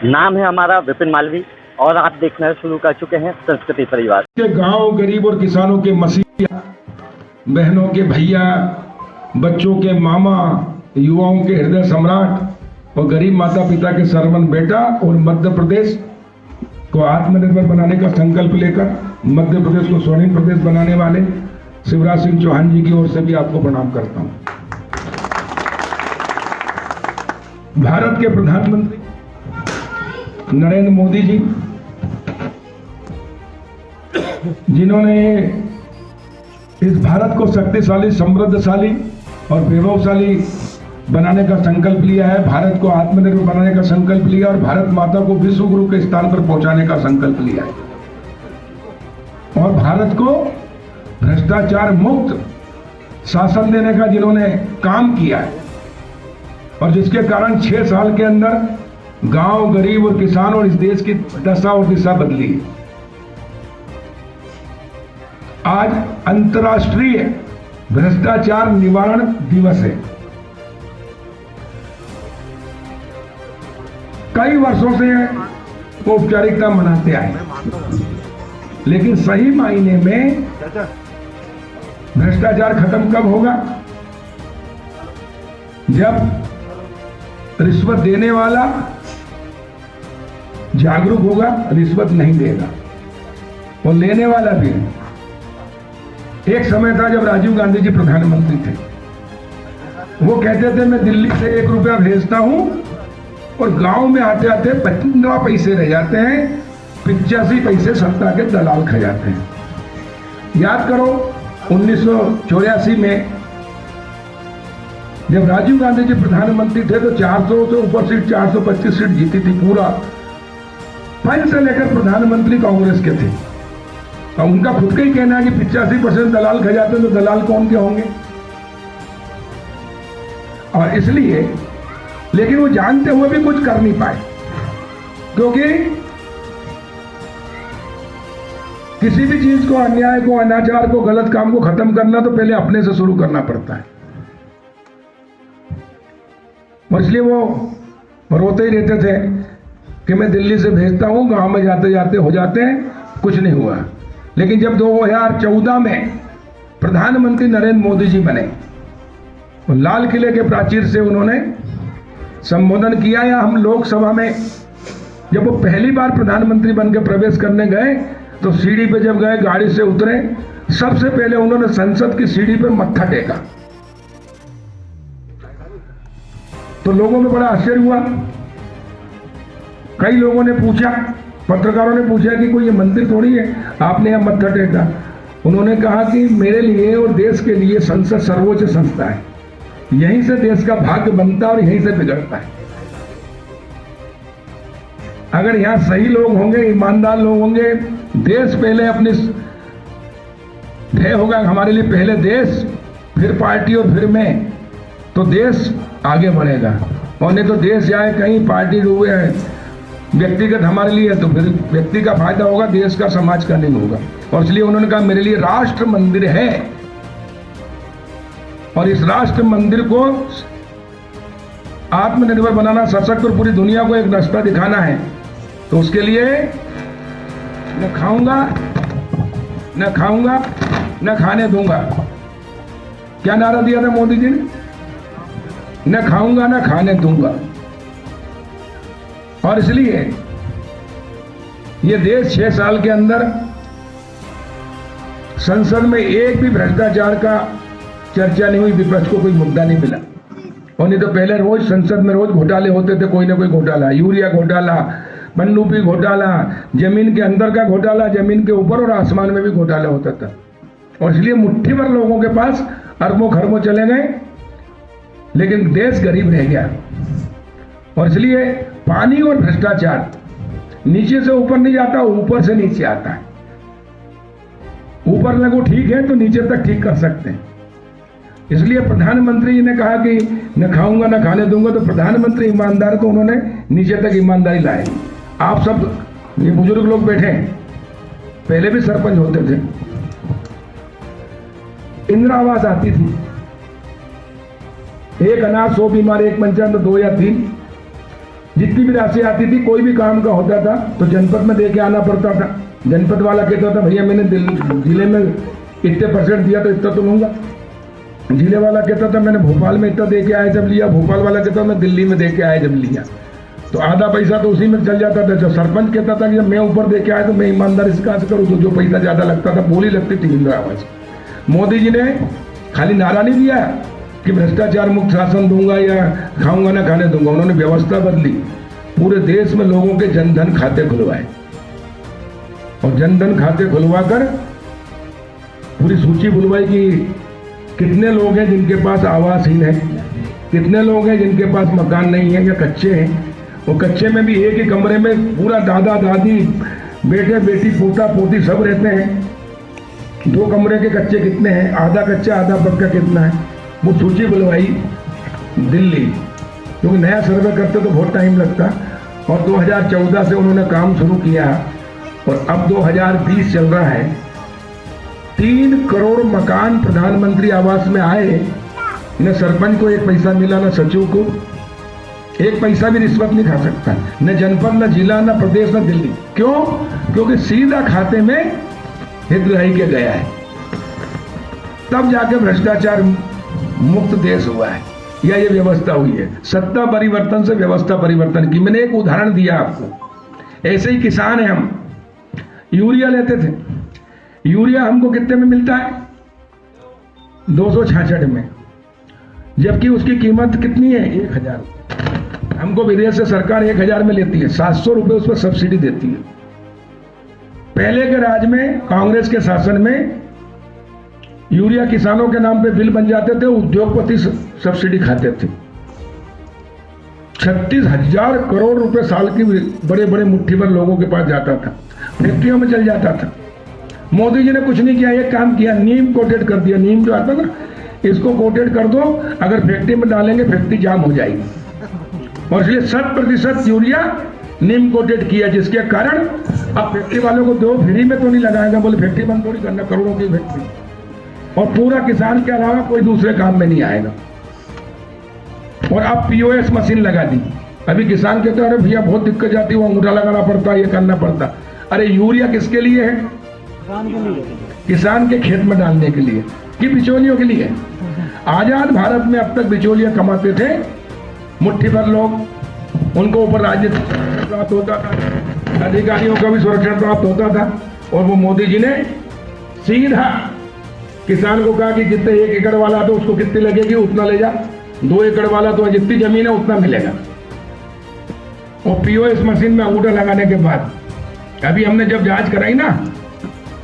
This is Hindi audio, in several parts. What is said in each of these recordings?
नाम है हमारा विपिन मालवी और आप देखना शुरू कर चुके हैं संस्कृति परिवार के गांव गरीब और किसानों के मसीहा, बहनों के भैया, बच्चों के मामा, युवाओं के हृदय सम्राट और गरीब माता पिता के सरवन बेटा और मध्य प्रदेश को आत्मनिर्भर बनाने का संकल्प लेकर मध्य प्रदेश को स्वर्णिम प्रदेश बनाने वाले शिवराज सिंह चौहान जी की ओर से भी आपको प्रणाम करता हूं। भारत के प्रधानमंत्री नरेंद्र मोदी जी, जिन्होंने इस भारत को शक्तिशाली, समृद्धशाली और वैभवशाली बनाने का संकल्प लिया है, भारत को आत्मनिर्भर बनाने का संकल्प लिया और भारत माता को विश्व गुरु के स्थान पर पहुंचाने का संकल्प लिया है और भारत को भ्रष्टाचार मुक्त शासन देने का जिन्होंने काम किया है और जिसके कारण 6 साल के अंदर गांव, गरीब और किसान और इस देश की दशा और दिशा बदली है। आज अंतर्राष्ट्रीय भ्रष्टाचार निवारण दिवस है। कई वर्षों से औपचारिकता मनाते आए, लेकिन सही मायने में भ्रष्टाचार खत्म कब होगा? जब रिश्वत देने वाला जागरूक होगा, रिश्वत नहीं देगा और लेने वाला भी। एक समय था जब राजीव गांधी जी प्रधानमंत्री थे, वो कहते थे मैं दिल्ली से 1 रुपया भेजता हूं और गांव में आते आते 15 पैसे रह जाते हैं, 85 पैसे सत्ता के दलाल खा जाते हैं। याद करो 1984 में जब राजीव गांधी जी प्रधानमंत्री थे तो 400 से ऊपर सीट, 425 सीट जीती थी। पूरा पंच से लेकर प्रधानमंत्री कांग्रेस के थे और उनका खुद का ही कहना है कि 85% दलाल खा जाते हैं, तो दलाल कौन के होंगे? और इसलिए, लेकिन वो जानते हुए भी कुछ कर नहीं पाए, क्योंकि किसी भी चीज को, अन्याय को, अनाचार को, गलत काम को खत्म करना तो पहले अपने से शुरू करना पड़ता है। और इसलिए वो रोते ही रहते थे कि मैं दिल्ली से भेजता हूं, गांव में जाते जाते हो जाते हैं, कुछ नहीं हुआ। लेकिन जब 2014 में प्रधानमंत्री नरेंद्र मोदी जी बने, तो लाल किले के प्राचीर से उन्होंने संबोधन किया, या हम लोकसभा में जब वो पहली बार प्रधानमंत्री बन के प्रवेश करने गए तो सीढ़ी पे जब गए, गाड़ी से उतरे, सबसे पहले उन्होंने संसद की सीढ़ी पर मत्था टेका। तो लोगों में बड़ा आश्चर्य हुआ। कई लोगों ने पूछा, पत्रकारों ने पूछा कि कोई ये मंदिर थोड़ी है, आपने यहां मत्था टेका। उन्होंने कहा कि मेरे लिए और देश के लिए संसद सर्वोच्च संस्था है, यहीं से देश का भाग्य बनता है और यहीं से बिगड़ता है। अगर यहां सही लोग होंगे, ईमानदार लोग होंगे, देश पहले अपनी ध्येय होगा हमारे लिए, पहले देश फिर पार्टी और फिर मैं, तो देश आगे बढ़ेगा। और नहीं तो देश जाए कहीं, पार्टी डूबे है, व्यक्तिगत हमारे लिए है तो फिर व्यक्ति का फायदा होगा, देश का, समाज का नहीं होगा। और इसलिए उन्होंने कहा मेरे लिए राष्ट्र मंदिर है और इस राष्ट्र मंदिर को आत्मनिर्भर बनाना, सशक्त और पूरी दुनिया को एक रास्ता दिखाना है। तो उसके लिए न खाऊंगा न खाने दूंगा। क्या नारा दिया था मोदी जी ने? न खाऊंगा न खाने दूंगा। और इसलिए ये देश 6 साल के अंदर संसद में एक भी भ्रष्टाचार का चर्चा नहीं हुई, विपक्ष को कोई मुद्दा नहीं मिला। और नहीं तो पहले रोज संसद में रोज घोटाले होते थे, कोई ना कोई घोटाला, यूरिया घोटाला, पनडुब्बी घोटाला, जमीन के अंदर का घोटाला, जमीन के ऊपर और आसमान में भी घोटाला होता था। और इसलिए मुट्ठी भर लोगों के पास अरबों खरबों चले गए, लेकिन देश गरीब रह गया। और इसलिए पानी और भ्रष्टाचार नीचे से ऊपर नहीं जाता, ऊपर से नीचे आता है। ऊपर लगो ठीक है तो नीचे तक ठीक कर सकते हैं। इसलिए प्रधानमंत्री जी ने कहा कि न खाऊंगा न खाने दूंगा, तो प्रधानमंत्री ईमानदार, तो उन्होंने नीचे तक ईमानदारी लाई। आप सब ये बुजुर्ग लोग बैठे हैं, पहले भी सरपंच होते थे, इंदिरा आवास आती थी, एक अनाथ 100 बीमार, एक पंचायत में 2 या 3, जितनी भी राशि आती थी, कोई भी काम का होता था तो जनपद में दे के आना पड़ता था। जनपद वाला कहता था भैया मैंने जिले में इतने % दिया तो इतना तो लूंगा। जिले वाला कहता था मैंने भोपाल में इतना दे के आया जब लिया। भोपाल वाला कहता था मैं दिल्ली में दे के आया जब लिया। तो आधा पैसा तो उसी में चल जाता था। जब सरपंच कहता था कि जब मैं ऊपर दे के आया तो मैं ईमानदारी से कहाँ से करूँ, तो जो पैसा ज्यादा लगता था बोली लगती थी इंदिरा आवास। मोदी जी ने खाली नारा नहीं दिया कि भ्रष्टाचार मुक्त शासन दूंगा या खाऊंगा ना खाने दूंगा, उन्होंने व्यवस्था बदली। पूरे देश में लोगों के जनधन खाते खुलवाए और जनधन खाते खुलवा कर पूरी सूची बुलवाई कि कितने लोग हैं जिनके पास आवासहीन है, कितने लोग हैं जिनके पास मकान नहीं है या कच्चे हैं। और कच्चे में भी एक ही कमरे में पूरा दादा दादी बेटे बेटी पोता पोती सब रहते हैं। 2 कमरे के कच्चे कितने हैं, आधा कच्चा आधा पक्का कितना है, वो सूची बुलवाई दिल्ली। क्योंकि नया सर्वे करते तो बहुत टाइम लगता। और 2014 से उन्होंने काम शुरू किया और अब 2020 चल रहा है। 3 करोड़ मकान प्रधानमंत्री आवास में आए। न सरपंच को 1 पैसा मिला, न सचिव को 1 पैसा भी रिश्वत नहीं खा सकता, न जनपद, न जिला, न प्रदेश, न दिल्ली। क्यों? क्योंकि सीधा खाते में हितग्राही के गया है। तब जाके भ्रष्टाचार मुक्त देश हुआ है या ये व्यवस्था हुई है। सत्ता परिवर्तन से व्यवस्था परिवर्तन की। मैंने एक उदाहरण दिया आपको। ऐसे ही किसान है हम, यूरिया लेते थे। यूरिया हमको कितने में मिलता है? 266 में, जबकि उसकी कीमत कितनी है? 1000। हमको विदेश से सरकार 1000 में लेती है, 700 रुपए उस पर सब्सिडी देती है। पहले के राज में, कांग्रेस के शासन में, यूरिया किसानों के नाम पे बिल बन जाते थे, उद्योगपति सब्सिडी खाते थे। 36,000 करोड़ रुपए साल की बड़े बड़े मुट्ठी भर लोगों के पास जाता था, फैक्ट्रियों में चल जाता था। मोदी जी ने कुछ नहीं किया, एक काम किया, नीम कोटेड कर दिया। नीम जो आता ना, इसको कोटेड कर दो, अगर फैक्ट्री में डालेंगे फैक्ट्री जाम हो जाएगी। और इसलिए 100% यूरिया नीम कोटेड किया, जिसके कारण अब फैक्ट्री वालों को दो, फ्री में तो नहीं लगाएगा, बोले फैक्ट्री बंद थोड़ी करना, करोड़ों की फैक्ट्री। और पूरा किसान के अलावा कोई दूसरे काम में नहीं आएगा। और अब POS मशीन लगा दी। अभी किसान कहते हैं अरे भैया बहुत दिक्कत जाती है, वो अंगूठा लगाना पड़ता है, ये करना पड़ता। अरे यूरिया किसके लिए है? किसान के खेत में डालने के लिए कि बिचौलियों के लिए? आजाद भारत में अब तक बिचौलिया कमाते थे मुट्ठी भर लोग, उनको ऊपर राज्य प्राप्त होता था, अधिकारियों का भी सुरक्षा प्राप्त होता था। और वो मोदी जी ने सीधा किसान को कहा कि जितने 1 एकड़ वाला तो उसको कितनी लगेगी उतना ले जा, 2 एकड़ वाला तो जितनी जमीन है उतना मिलेगा। और POS मशीन में अंगूठा लगाने के बाद अभी हमने जब जांच कराई ना,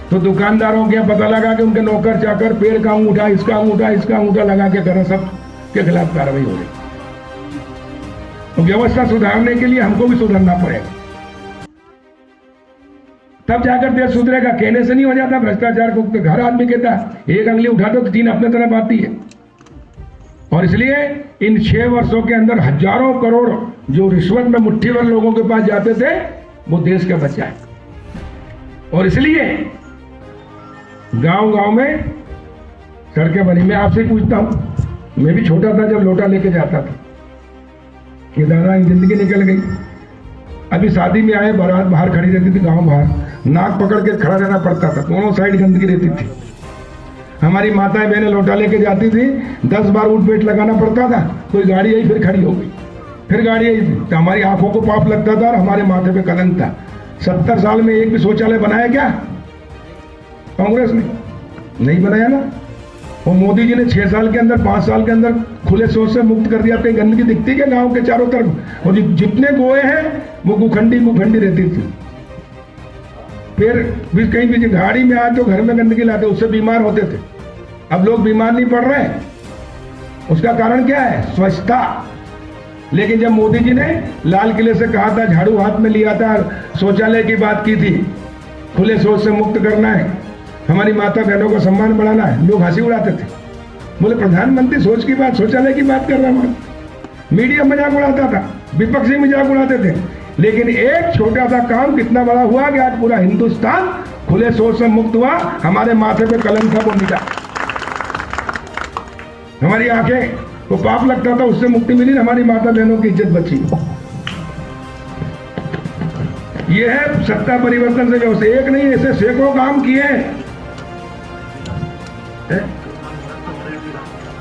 तो दुकानदारों के पता लगा कि उनके नौकर चाकर पेड़ का अंगूठा, इसका अंगूठा लगा के कर सब के खिलाफ कार्रवाई हो रही। तो व्यवस्था सुधारने के लिए हमको भी सुधरना पड़ेगा, तब जाकर देश सुधरेगा। कहने से नहीं हो जाता भ्रष्टाचार को। तो हर आदमी कहता है, 1 अंगली उठा दो तो 3 अपने तरफ आती है। और इसलिए इन 6 वर्षों के अंदर हजारों करोड़ जो रिश्वत में मुट्ठी भर लोगों के पास जाते थे, वो देश का बचा है। और इसलिए गांव-गांव में सड़कें बनी। मैं आपसे पूछता हूं, मैं भी छोटा था जब लोटा लेके जाता था, कि दादा जिंदगी निकल गई। अभी शादी में आए, बारात बाहर खड़ी रहती थी, गांव बाहर, नाक पकड़ के खड़ा रहना पड़ता था, दोनों साइड गंदगी रहती थी। हमारी माताएं बहनें लोटा लेके जाती थी, 10 बार उठ बैठ लगाना पड़ता था। कोई गाड़ी आई फिर खड़ी हो गई, फिर गाड़ी आई, तो हमारी आंखों को पाप लगता था और हमारे माथे पे कलंक था। 70 साल में एक भी शौचालय बनाया क्या कांग्रेस ने? नहीं बनाया ना। और मोदी जी ने 6 साल के अंदर, 5 साल के अंदर खुले शौच से मुक्त कर दिया। कहीं गंदगी दिखती है गांव के चारों तरफ? और जितने गोए हैं वो गुखंडी रहती थी। फिर भी कहीं भी गाड़ी में आए तो घर में गंदगी लाते, उससे बीमार होते थे। अब लोग बीमार नहीं पड़ रहे, उसका कारण क्या है? स्वच्छता। लेकिन जब मोदी जी ने लाल किले से कहा था, झाड़ू हाथ में लिया था, शौचालय की बात की थी, खुले शौच से मुक्त करना है, हमारी माता बहनों का सम्मान बढ़ाना है, लोग हंसी उड़ाते थे। बोले प्रधानमंत्री सोच की बात, शौचालय की बात कर रहा हूं। मीडिया मजाक उड़ाता था, विपक्षी मजाक उड़ाते थे। लेकिन एक छोटा सा काम कितना बड़ा हुआ कि आज पूरा हिंदुस्तान खुले शौच से मुक्त हुआ। हमारे माथे पे कलंक था, वो मिटा। हमारी आंखें को पाप लगता था, उससे मुक्ति मिली, हमारी माता बहनों की इज्जत बची। ये है सत्ता परिवर्तन से व्यवस्था। एक नहीं, ऐसे सैकड़ों काम किए हैं।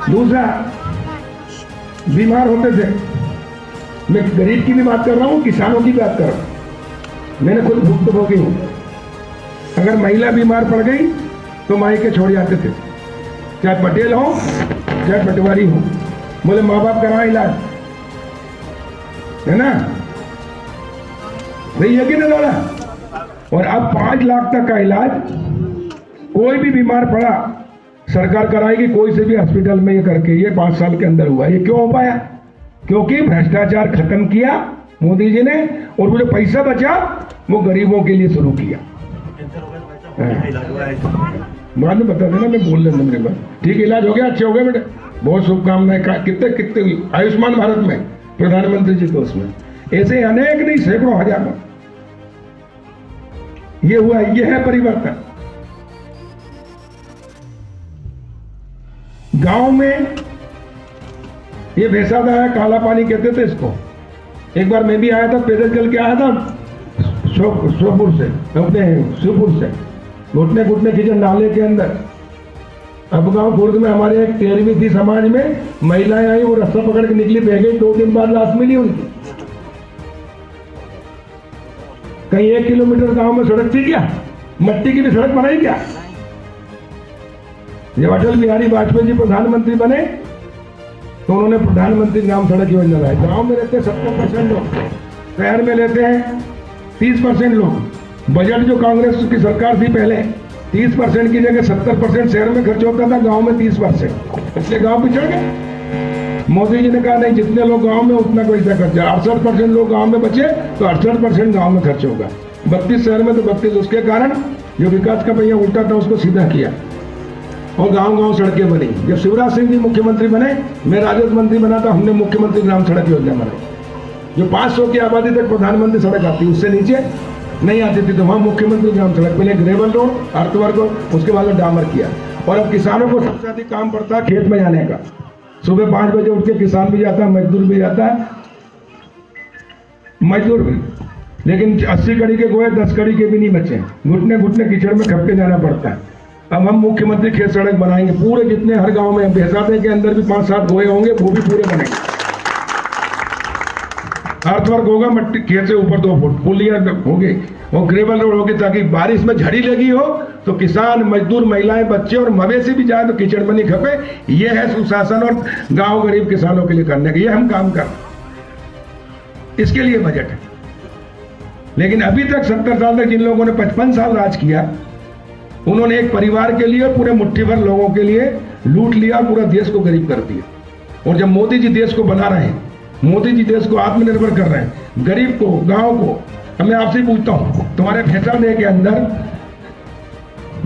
दूसरा, बीमार होते थे, मैं गरीब की भी बात कर रहा हूँ, किसानों की बात कर रहा हूँ, मैंने खुद भुक्तभोगी हूँ। अगर महिला बीमार पड़ गई तो माई के छोड़ जाते थे, चाहे पटेल हो चाहे पटवारी हो, बोले माँ बाप करा इलाज, है ना, सही है कि नहीं लौड़ा। और अब 5 लाख तक का इलाज कोई भी बीमार पड़ा सरकार कराएगी, कोई से भी हॉस्पिटल में ये करके। ये 5 साल के अंदर हुआ। ये क्यों हो पाया? क्योंकि भ्रष्टाचार खत्म किया मोदी जी ने, और वो जो पैसा बचा वो गरीबों के लिए शुरू किया। बाद में बता देना, मैं बोल लेना मेरे बात। ठीक, इलाज हो गया, अच्छे हो गए बेटे, बहुत शुभकामनाएं। कितने हुई आयुष्मान भारत में, प्रधानमंत्री जी तो उसमें, ऐसे अनेक नहीं सैकड़ों हजारों ये हुआ। ये है परिवर्तन। गांव में ये भैंसादा है, काला पानी कहते थे इसको। एक बार मैं भी आया था, पैदल चल के आया था श्योपुर से, अपने शिवपुर से, घुटने घुटने खींचे नाले के अंदर। अब गांव खुर्द में हमारे एक 13वीं थी समाज में, महिलाएं आई, वो रास्ता पकड़ के निकली, बह गई। 2 दिन बाद लाश मिली उनकी। कहीं 1 किलोमीटर गांव में सड़क थी क्या? मट्टी की भी सड़क बनाई क्या? जब अटल बिहारी वाजपेयी जी प्रधानमंत्री बने तो उन्होंने प्रधानमंत्री ग्राम सड़क योजना लाई। गांव में रहते 70% लोग, शहर में लेते हैं 30% लोग। बजट जो कांग्रेस की सरकार थी पहले, 30% की जगह 70% शहर में खर्च होता था, गांव में 30%। इसलिए गांव पिछड़ गए। मोदी जी ने कहा नहीं, जितने लोग गांव में उतना पैसा खर्चा। 68% लोग गांव में बचे तो 68% गांव में खर्च होगा। 32 शहर में तो 32। उसके कारण जो विकास का पहिया उल्टा था उसको सीधा किया और गांव गांव सड़कें बनी। जब शिवराज सिंह जी मुख्यमंत्री बने, मैं राजस्व मंत्री बना था, हमने मुख्यमंत्री ग्राम सड़क योजना बनाई। जो 500 की आबादी तक प्रधानमंत्री सड़क आती, उससे नीचे नहीं आती थी, तो वहां मुख्यमंत्री ग्राम सड़क, पहले ग्रेवल रोड, अर्थवर्क रोड, उसके बाद डामर किया। और अब किसानों को सबसे अधिक काम पड़ता है खेत में जाने का। सुबह 5 बजे उठ के किसान भी जाता है, मजदूर भी जाता है, मजदूर भी। लेकिन 80 कड़ी के गोए 10 कड़ी के भी नहीं बचे, घुटने घुटने कीचड़ में खप के जाना पड़ता है। अब हम मुख्यमंत्री खेत सड़क बनाएंगे पूरे, जितने हर गांव में, भैंसादे के अंदर भी 5-7 गोए होंगे, वो भी पूरे बनेंगे। अर्थवर्क होगा, मट्टी खेत से ऊपर 2 फुट, पुलियां होगी, और ग्रेवल रोड होगी, ताकि बारिश में झड़ी लगी हो तो किसान, मजदूर, महिलाएं, बच्चे और मवेशी भी जाए तो कीचड़ में नहीं खपे। ये है सुशासन और गांव गरीब किसानों के लिए करने का, ये हम काम कर, इसके लिए बजट है। लेकिन अभी तक 70 साल तक जिन लोगों ने 55 साल राज किया, उन्होंने एक परिवार के लिए, पूरे मुट्ठी भर लोगों के लिए लूट लिया, पूरा देश को गरीब कर दिया। और जब मोदी जी देश को बना रहे हैं, मोदी जी देश को आत्मनिर्भर कर रहे हैं, गरीब को, गांव को, अब मैं आपसे पूछता हूं, तुम्हारे भैंसादे के अंदर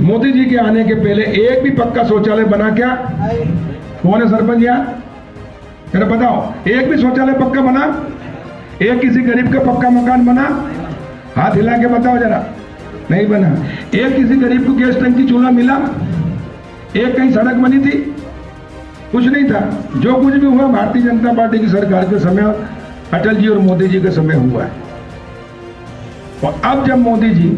मोदी जी के आने के पहले एक भी पक्का शौचालय बना क्या? कौन है सरपंच यहाँ? मेरा बताओ, एक भी शौचालय पक्का बना? एक किसी गरीब का पक्का मकान बना? हाथ हिला के बताओ जरा। नहीं बना। एक किसी गरीब को गैस टंकी चूल्हा मिला? एक कहीं सड़क बनी थी? कुछ नहीं था। जो कुछ भी हुआ भारतीय जनता पार्टी की सरकार के समय, अटल जी और मोदी जी के समय हुआ है। और अब जब मोदी जी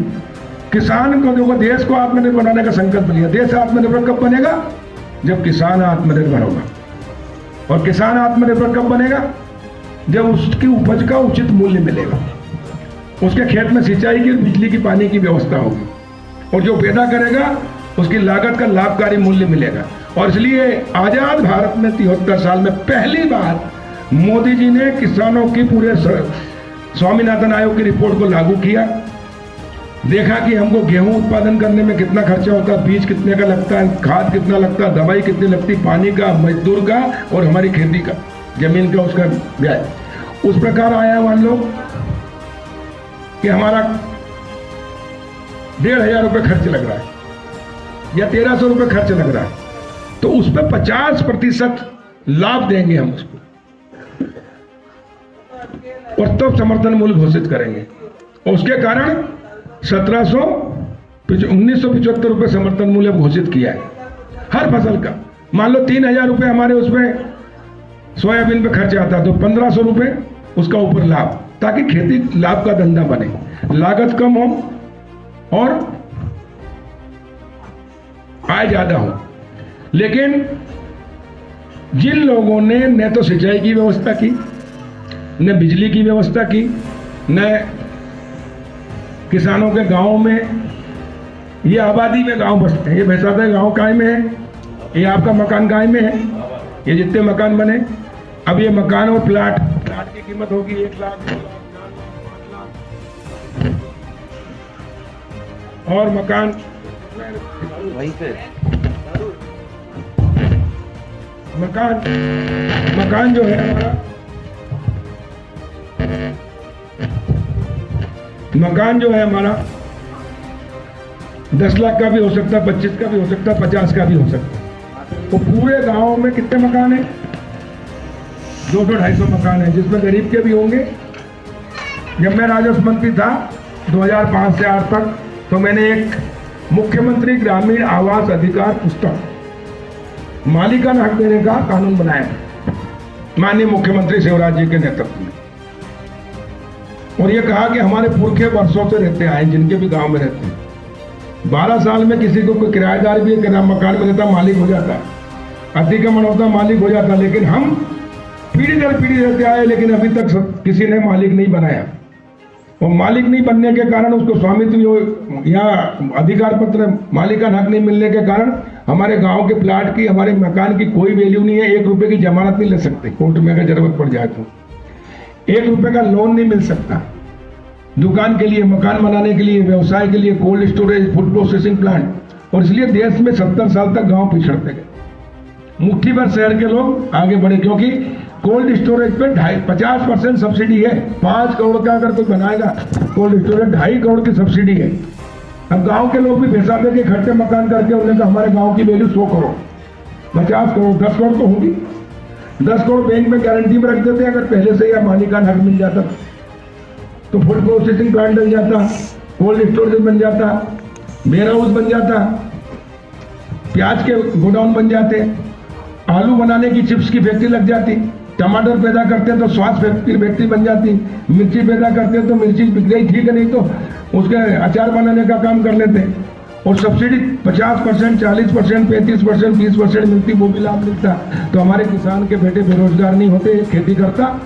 किसान को, देखो, देश को आत्मनिर्भर बनाने का संकल्प लिया। देश आत्मनिर्भर कब बनेगा? जब किसान आत्मनिर्भर होगा। और किसान आत्मनिर्भर कब बनेगा? जब उसकी उपज का उचित मूल्य मिलेगा, उसके खेत में सिंचाई की, बिजली की, पानी की व्यवस्था होगी, और जो पैदा करेगा उसकी लागत का लाभकारी मूल्य मिलेगा। और इसलिए आजाद भारत में 73 साल में पहली बार मोदी जी ने किसानों की, पूरे स्वामीनाथन आयोग की रिपोर्ट को लागू किया। देखा कि हमको गेहूं उत्पादन करने में कितना खर्चा होता है, बीज कितने का लगता है, खाद कितना लगता है, दवाई कितनी लगती, पानी का, मजदूर का, और हमारी खेती का, जमीन का, उसका ब्याज। उस प्रकार आया मान लो कि हमारा 1500 रुपये खर्च लग रहा है या 1300 रुपये खर्च लग रहा है, तो उस पर 50% लाभ देंगे हम उसको, और तब समर्थन मूल्य घोषित करेंगे। और उसके कारण 1975 रुपये समर्थन मूल्य घोषित किया है हर फसल का। मान लो 3000 रुपये हमारे उसमें सोयाबीन पे खर्च आता है, तो 1500 रुपये उसका ऊपर लाभ। ताकि खेती लाभ का धंधा बने, लागत कम हो और आय ज्यादा हो। लेकिन जिन लोगों ने न तो सिंचाई की व्यवस्था की, न बिजली की व्यवस्था की, न किसानों के गांव में, ये आबादी में गांव बसते हैं, ये भैंसादा गांव काय में है, ये आपका मकान काय में है, ये जितने मकान बने, अब ये मकान और प्लाट की कीमत होगी 1 लाख, 2 लाख, 4 लाख, 5 लाख और मकान वहीं पे मकान जो है हमारा, मकान जो है हमारा 10 लाख का भी हो सकता है, 25 का भी हो सकता है, 50 का भी हो सकता है। तो पूरे गांव में कितने मकान हैं? 200-250 मकान है, जिसमें गरीब के भी होंगे। जब मैं राजस्व मंत्री था 2005 से आज तक, तो मैंने एक मुख्यमंत्री ग्रामीण आवास अधिकार पुस्तक मालिकाना हक देने का कानून बनाया माननीय मुख्यमंत्री शिवराज जी के नेतृत्व में, और ये कहा कि हमारे पुरखे वर्षों से रहते आए, जिनके भी गांव में रहते हैं, 12 साल में किसी को कोई किराएदार भी मकान में रहता मालिक हो जाता है, अतिक्रमण होता मालिक हो जाता, लेकिन हम पीढ़ी दर पीढ़ी रहते आए, लेकिन अभी तक किसी ने मालिक नहीं बनाया। और मालिक नहीं बनने के कारण, उसको स्वामित्व या अधिकार पत्र मालिकाना हक नहीं मिलने के कारण हमारे गांव के प्लाट की, हमारे मकान की कोई वैल्यू नहीं है। 1 रुपए की जमानत नहीं ले सकते कोर्ट में, अगर जरूरत पड़ जाए तो 1 रुपए का लोन नहीं मिल सकता। दुकान के लिए, मकान बनाने के लिए, व्यवसाय के लिए, cold storage, food processing plant, और इसलिए देश में 70 साल तक गांव पिछड़ते गए। मुट्ठी भर शहर के लोग आगे बढ़े, क्योंकि कोल्ड स्टोरेज पे 50% सब्सिडी है। 5 करोड़ का अगर कोई बनाएगा कोल्ड स्टोरेज, 2.5 करोड़ की सब्सिडी है। अब गांव के लोग भी भैंसादे के इकट्ठे मकान करके, उन्होंने कहा हमारे गांव की वैल्यू 100 करोड़, 50 करोड़, 10 करोड़ तो होगी। 10 करोड़ बैंक में गारंटी में रख देते हैं, अगर पहले से या मालिकाना हक मिल जाता तो फूड प्रोसेसिंग प्लांट बन जाता, कोल्ड स्टोरेज बन जाता, वेयर हाउस बन जाता, प्याज के गोडाउन बन जाते, आलू बनाने की चिप्स की फैक्ट्री लग जाती, टमाटर पैदा करते हैं तो स्वाद फैक्ट्री बन जाती, मिर्ची पैदा करते हैं तो मिर्ची बिक गई, ठीक है, नहीं तो उसके अचार बनाने का काम कर लेते हैं। और सब्सिडी 50%, 40%, 35%, 30% मिलती, वो भी लाभ मिलता। तो हमारे किसान के बेटे बेरोजगार नहीं होते, एक खेती करता,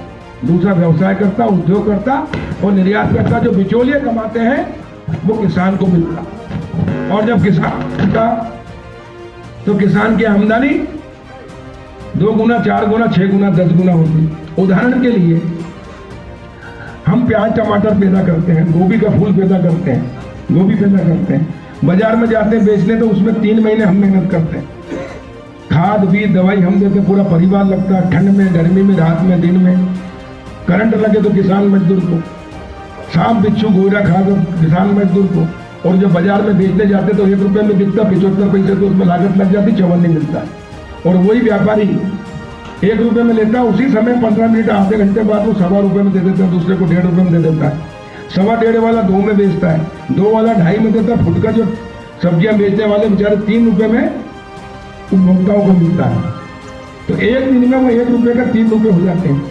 दूसरा व्यवसाय करता, उद्योग करता और निर्यात करता। जो बिचौलिए कमाते हैं वो किसान को मिलता, और जब किसान का, तो किसान की आमदनी 2 गुना, 4 गुना, 6 गुना, 10 गुना होती। उदाहरण के लिए हम प्याज टमाटर पैदा करते हैं, गोभी का फूल पैदा करते हैं, गोभी पैदा करते हैं, बाजार में जाते हैं बेचने, तो उसमें 3 महीने हम मेहनत करते हैं, खाद बीज दवाई हम देते, पूरा परिवार लगता है, ठंड में, गर्मी में, रात में, दिन में। करंट लगे तो किसान मजदूर को, सांप बिच्छू गोरा खा तो किसान मजदूर को। और जब बाजार में बेचने जाते तो 1 रुपए में बिकता, 75 पैसे तो उसमें लागत लग जाती, 54 नहीं मिलता। और वही व्यापारी 1 रुपए में लेता, उसी समय 15 मिनट आधे घंटे बाद वो 1.25 रुपए में दे देता है, दूसरे को 1.5 रुपए में दे देता है। 1.25 वाला 2 में बेचता है, 2 वाला 2.5 में देता है। फुट का जो सब्जियां बेचने वाले बेचारे 3 रुपए में उपभोक्ताओं को मिलता है। तो एक दिन में वो 1 रुपए का 3 रुपए हो जाते हैं,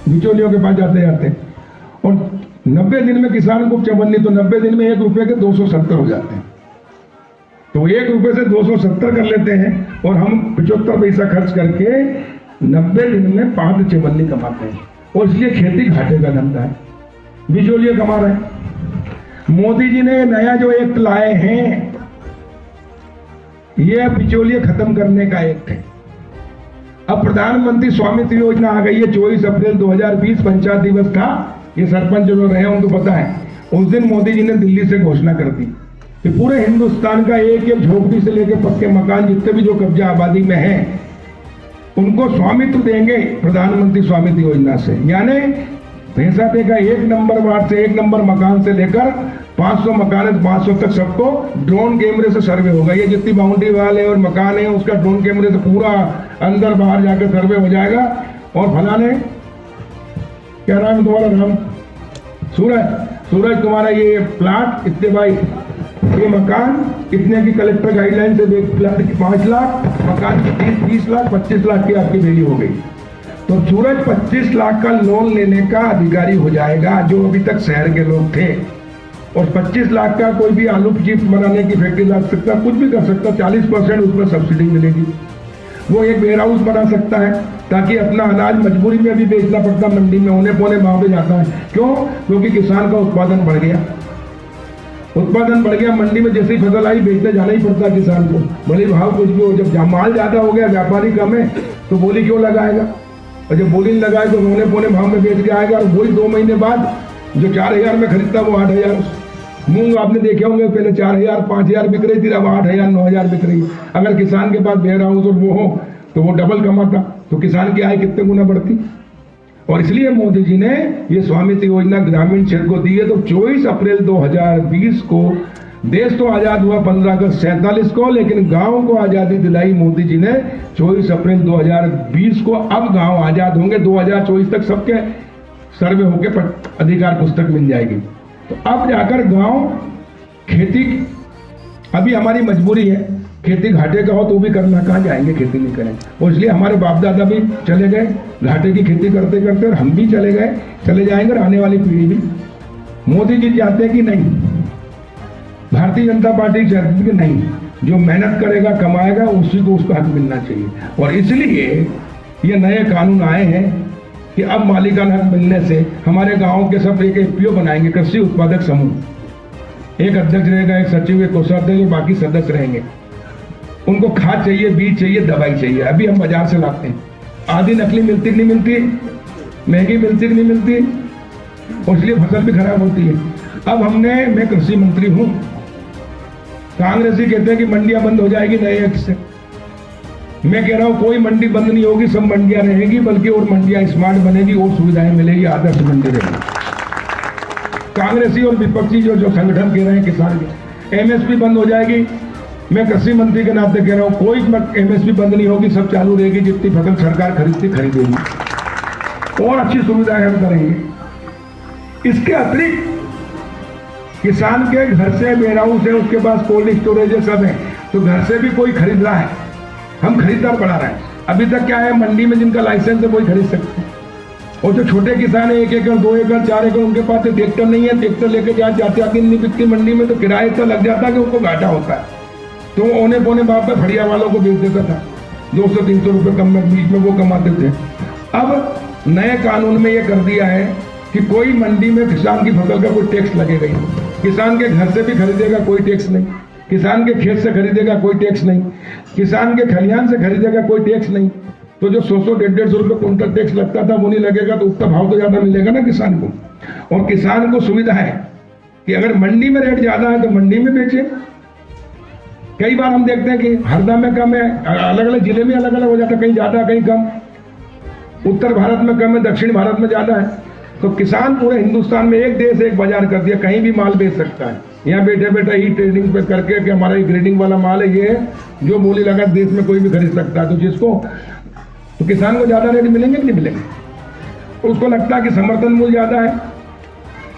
बिचौलियों के पास जाते जाते। और 90 दिन में किसान को चवन्नी, तो 90 दिन में 1 रुपए के 270 हो जाते हैं। तो 1 रुपए से 270 कर लेते हैं, और हम 75 पैसा खर्च करके 90 दिन में 5 चवन्नी कमाते हैं। और इसलिए खेती घाटे का धंधा है, बिचौलिए कमा रहे हैं। मोदी जी ने नया जो एक्ट लाए हैं, ये बिचौलिए खत्म करने का एक्ट है। अब प्रधानमंत्री स्वामित्व योजना आ गई है। 24 अप्रैल 2020 पंचायत दिवस था, ये सरपंच जो रहे उनको पता है। उस दिन मोदी जी ने दिल्ली से घोषणा कर दी कि पूरे हिंदुस्तान का एक एक झोपड़ी से लेकर पक्के मकान, जितने भी जो कब्जा आबादी में है, उनको स्वामित्व देंगे प्रधानमंत्री स्वामित्व योजना से। यानी भैंसादे का 1 नंबर वार्ड से, 1 नंबर मकान से लेकर 500 मकान, 500 तक सबको ड्रोन कैमरे से सर्वे होगा। ये जितनी बाउंड्री वाले और मकान है, उसका ड्रोन कैमरे से पूरा अंदर बाहर जाकर सर्वे हो जाएगा। और फलाने, क्या नाम है तुम्हारा? नाम सूरज, तुम्हारा ये प्लाट इतने बाई, ये मकान इतने की कलेक्टर गाइडलाइन से प्लाट की 5 लाख, मकान की 30 लाख, 25 लाख की आपकी वैल्यू हो गई। तो सूरज 25 लाख का लोन लेने का अधिकारी हो जाएगा, जो अभी तक शहर के लोग थे। और 25 लाख का कोई भी आलू चिप्स बनाने की फैक्ट्री लगा सकता, कुछ भी कर सकता, 40% उसमें सब्सिडी मिलेगी। वो एक वेयर हाउस बना सकता है ताकि अपना अनाज मजबूरी में भी बेचना पड़ता, मंडी में होने पौने भाव पे जाता है। क्यों? क्योंकि किसान का उत्पादन बढ़ गया, मंडी में जैसी फसल आई बेचने जाना ही पड़ता है किसान को, भले भाव कुछ भी हो। जब माल ज्यादा हो गया, व्यापारी कम है, तो बोली क्यों लगाएगा? और जब बोली लगाए तो होने पौने भाव में बेच के आएगा, और वही 2 महीने बाद जो 4000 में खरीदता वो 8000। मूंग आपने देखे होंगे पहले 4000 5000 बिक रही थी, अब 8000 9000 बिक रही है। अगर किसान के पास वेयर हाउस और वो हो तो वो डबल कमाता, तो किसान की आय कितने गुना बढ़ती। और इसलिए मोदी जी ने ये स्वामित्व योजना ग्रामीण क्षेत्र को दी है। तो 24 अप्रैल 2020 को देश तो आजाद हुआ 15 अगस्त 47 को, लेकिन गांव को आजादी दिलाई मोदी जी ने 24 अप्रैल 2020 को। अब गांव आजाद होंगे, 2024 तक सबके सर्वे होकर अधिकार पुस्तक मिल जाएगी। तो अब जाकर गांव खेती, अभी हमारी मजबूरी है, खेती घाटे का हो तो भी करना, कहाँ जाएंगे, खेती नहीं करेंगे। और इसलिए हमारे बाप दादा भी चले गए घाटे की खेती करते करते, और हम भी चले जाएंगे, और आने वाली पीढ़ी भी। मोदी जी चाहते हैं कि नहीं, भारतीय जनता पार्टी चाहती है कि नहीं, जो मेहनत करेगा कमाएगा उसी को उसका हक मिलना चाहिए। और इसलिए ये नए कानून आए हैं कि अब मालिकाना हक मिलने से हमारे गाँव के सब एक एफपीओ बनाएंगे, कृषि उत्पादक समूह। एक अध्यक्ष रहेगा, एक सचिव, एक कोषाध्यक्ष, और बाकी सदस्य रहेंगे। उनको खाद चाहिए, बीज चाहिए, दवाई चाहिए, अभी हम बाजार से लाते हैं। आधी नकली मिलती कि नहीं मिलती, महंगी मिलती कि नहीं मिलती, और इसलिए फसल भी खराब होती है। अब मैं कृषि मंत्री हूं, कांग्रेसी कहते हैं कि मंडियां बंद हो जाएगी नए एक्ट से। मैं कह रहा हूं कोई मंडी बंद नहीं होगी, सब मंडियां रहेगी, बल्कि और मंडियां स्मार्ट बनेगी और सुविधाएं मिलेगी, आदर्श मंडी रहेगी। कांग्रेसी और विपक्षी जो संगठन कह रहे हैं किसान के, एमएसपी बंद हो जाएगी। मैं कृषि मंत्री के नाते कह रहा हूं कोई एमएसपी बंद नहीं होगी, सब चालू रहेगी, जितनी फसल सरकार खरीदेगी, और अच्छी सुविधाएं हम करेंगे। इसके अतिरिक्त किसान के घर से वेयर हाउस है, उसके पास कोल्ड स्टोरेज है, सब है, तो घर से भी कोई खरीद रहा है, हम खरीदार बढ़ा रहे हैं। अभी तक क्या है, मंडी में जिनका लाइसेंस है वही खरीद सकते हैं, और जो छोटे किसान है 1 एकड़ 2 एकड़ 4 एकड़, उनके पास ट्रैक्टर नहीं है, ट्रैक्टर लेके जाते आके नहीं बिकती मंडी में, तो किराया इतना लग जाता है कि उनको घाटा होता है। तो औने पौने भाव पे फड़िया वालों को बेच देता था, 200-300 रुपये कम में, बीच में वो कमाते थे। अब नए कानून में ये कर दिया है कि कोई मंडी में किसान की फसल का कोई टैक्स लगेगा ही नहीं। किसान के घर से भी खरीदेगा कोई टैक्स नहीं, किसान के खेत से खरीदेगा कोई टैक्स नहीं, किसान के खलिहान से खरीदेगा कोई टैक्स नहीं। तो जो 100-150 रुपये कुंटल टैक्स लगता था वो नहीं लगेगा, तो उसका भाव तो ज्यादा मिलेगा ना किसान को। और किसान को सुविधा है कि अगर मंडी में रेट ज्यादा है तो मंडी में बेचे। कई बार हम देखते हैं कि हरदा में कम है, अलग अलग जिले में अलग अलग हो जाता है, कहीं ज्यादा कहीं कम, उत्तर भारत में कम है, दक्षिण भारत में ज्यादा है। तो किसान पूरे हिंदुस्तान में एक देश एक बाजार कर दिया, कहीं भी माल बेच सकता है। यहाँ बैठे बैठे ई ट्रेडिंग पे करके कि हमारा ये ग्रेडिंग वाला माल है, ये जो बोली लगा देश में कोई भी खरीद सकता है। तो जिसको, तो किसान को ज्यादा रेट मिलेंगे कि नहीं मिलेंगे? उसको लगता है कि समर्थन मूल्य ज्यादा है,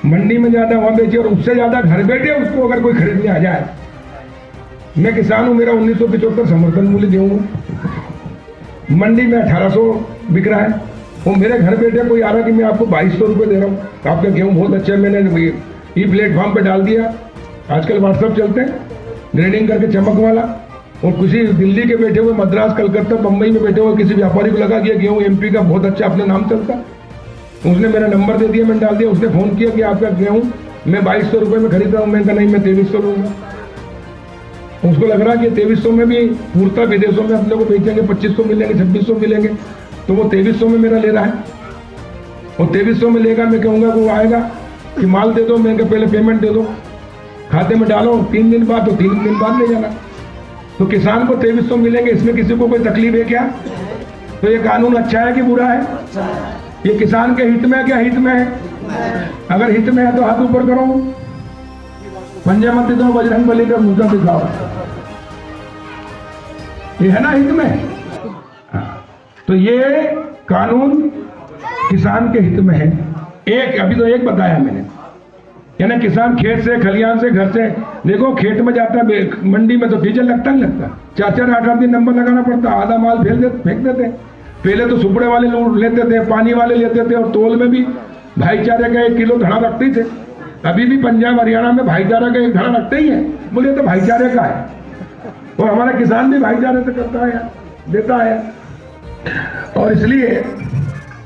मंडी में ज्यादा वहां बेचे, और उससे ज्यादा घर बैठे उसको अगर कोई खरीदने आ जाए। मैं किसान हूं, मेरा 1975 समर्थन मूल्य देऊंगा, मंडी में 1800 बिक रहा है, वो मेरे घर बैठे कोई आ रहा कि मैं आपको 2200 रुपये दे रहा हूँ, आपका गेहूँ बहुत अच्छा है, मैंने ई प्लेटफॉर्म पे डाल दिया। आजकल व्हाट्सएप चलते हैं, ग्रेडिंग करके चमक वाला, और किसी दिल्ली के बैठे हुए, मद्रास, कलकत्ता, बम्बई में बैठे हुए किसी व्यापारी को लगा कि गेहूँ एमपी का बहुत अच्छा अपने नाम चलता, उसने मेरा नंबर दे दिया, मैंने डाल दिया, उसने फोन किया कि आपका गेहूँ मैं 2200 रुपये में खरीद रहा हूँ। मैं कहा नहीं, मैं 2300 लूँगा। उसको लग रहा कि 2300 में भी पूर्ता विदेशों में अपने को बेचेंगे, 2500 मिलेंगे, 2600 मिलेंगे, तो वो 2300 में मेरा ले रहा है, और 2300 में लेगा। मैं कहूँगा वो आएगा कि माल दे दो, मैं पहले पेमेंट दे दो, खाते में डालो, 3 दिन बाद, तो 3 दिन बाद ले जाना। तो किसान को 2300 मिलेंगे, इसमें किसी को कोई तकलीफ है क्या? तो ये कानून अच्छा है कि बुरा है? ये किसान के हित में है क्या हित में है? अगर हित में है तो हाथ ऊपर करो, पंजे मत दो, बजरंग बली का मुद्दा दिखाओ, ये है ना हित में? तो ये कानून किसान के हित में है। एक अभी तो एक बताया मैंने, यानी किसान खेत से, खलिहान से, घर से, देखो खेत में जाता है, मंडी में तो डीजल लगता नहीं लगता, 4-4 8-8 दिन नंबर लगाना पड़ता, आधा माल फेंक देते। पहले तो सुपड़े वाले लोग लेते थे, पानी वाले लेते थे, और तोल में भी भाईचारे का 1 किलो धड़ा रखते थे। अभी भी पंजाब हरियाणा में भाईचारा का 1 धड़ा रखते ही है। बोले तो भाईचारे का है, और हमारा किसान भी भाईचारे से करता है, देता है। और इसलिए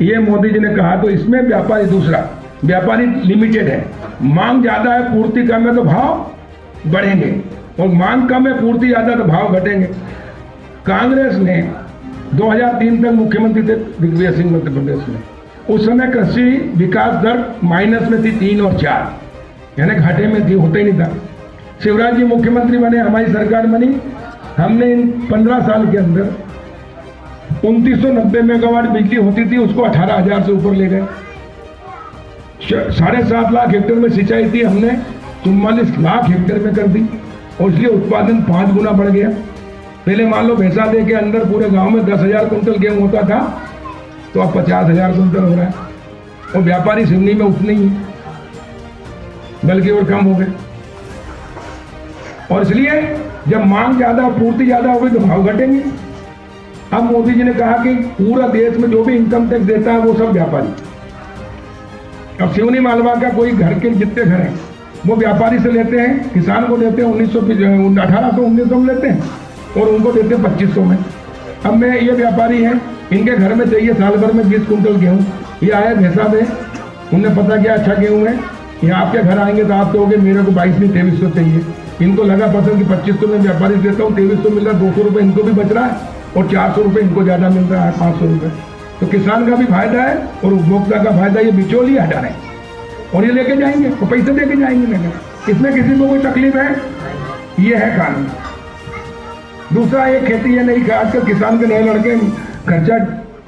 ये मोदी जी ने कहा, तो इसमें व्यापारी, दूसरा व्यापारी लिमिटेड है, मांग ज्यादा है पूर्ति कम है तो भाव बढ़ेंगे, और मांग कम है पूर्ति ज्यादा तो भाव घटेंगे। कांग्रेस ने 2003 तक मुख्यमंत्री थे दिग्विजय सिंह मध्य प्रदेश में, उस समय कृषि विकास दर माइनस में थी 3 और 4, यानी घाटे में थी, होता ही नहीं था। शिवराज जी मुख्यमंत्री बने, हमारी सरकार बनी, हमने इन 15 साल के अंदर 2990 मेगावाट बिजली होती थी, उसको 18,000 से ऊपर ले गए। 7.5 लाख हेक्टेयर में सिंचाई थी, हमने 44 लाख हेक्टेयर में कर दी, और इसलिए उत्पादन 5 गुना बढ़ गया। पहले मान लो भैंसा दे के अंदर पूरे गांव में 10,000 कुंटल गेहूं होता था, तो अब 50,000 कुंटल हो रहा है, और व्यापारी सिवनी में उतने ही, बल्कि और कम हो गए। और इसलिए जब मांग ज्यादा, पूर्ति ज्यादा होगी तो भाव घटेंगे। अब मोदी जी ने कहा कि पूरा देश में जो भी इनकम टैक्स देता है वो सब व्यापारी। अब सिवनी मालवा का कोई घर के जितने घर हैं वो व्यापारी से लेते हैं, किसान को देते हैं 1800-1900 में लेते हैं, और उनको देते हैं 2500 में। अब मैं ये व्यापारी हैं, इनके घर में चाहिए साल भर में 20 कुंटल गेहूँ, ये आया भैंसा में, उन्हें पता किया अच्छा गेहूँ है, ये आपके घर आएंगे तो आप कहोगे मेरे को 22 नहीं 2300 चाहिए। इनको लगा पसंद कि 2500 में व्यापारी देता हूँ, 2300 मिल रहा, 200 रुपये इनको भी बच रहा है, और 400 रुपये इनको ज़्यादा मिल रहा है, 500 रुपये। तो किसान का भी फायदा है और उपभोक्ता का फायदा, ये बिचौली हटा रहे हैं, और ये लेके जाएंगे और पैसे देके जाएंगे लेकर। इसमें किसी को कोई तकलीफ है? ये है कानून। दूसरा, एक खेती है नहीं, आजकल किसान के नए लड़के खर्चा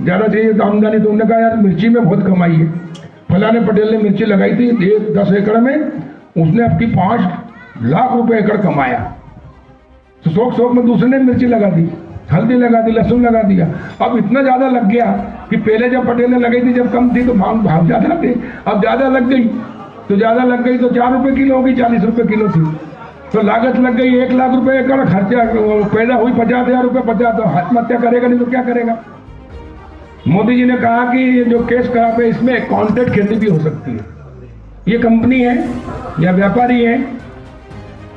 ज़्यादा चाहिए तो आमदनी, तो उन्होंने कहा यार मिर्ची में बहुत कमाई है। फलाने पटेल ने मिर्ची लगाई थी 10 एकड़ में, उसने आपकी 5 लाख रुपए एकड़ कमाया। तो शौक में दूसरे ने मिर्ची लगा दी, हल्दी लगा दी, लहसुन लगा दिया। अब इतना ज्यादा लग गया कि पहले जब पटेल ने लगाई थी जब कम थी तो भाव ज्यादा थे, अब ज्यादा लग गई तो 4 रुपए किलो होगी, 40 रुपए किलो थी, तो लागत लग गई 1 लाख रुपए एकड़, खर्चा पैदा हुई 50,000 रुपए, 50, तो आत्महत्या करेगा नहीं तो क्या करेगा। मोदी जी ने कहा कि ये जो केस खराब है इसमें कॉन्ट्रैक्ट खेती भी हो सकती है। ये कंपनी है या व्यापारी है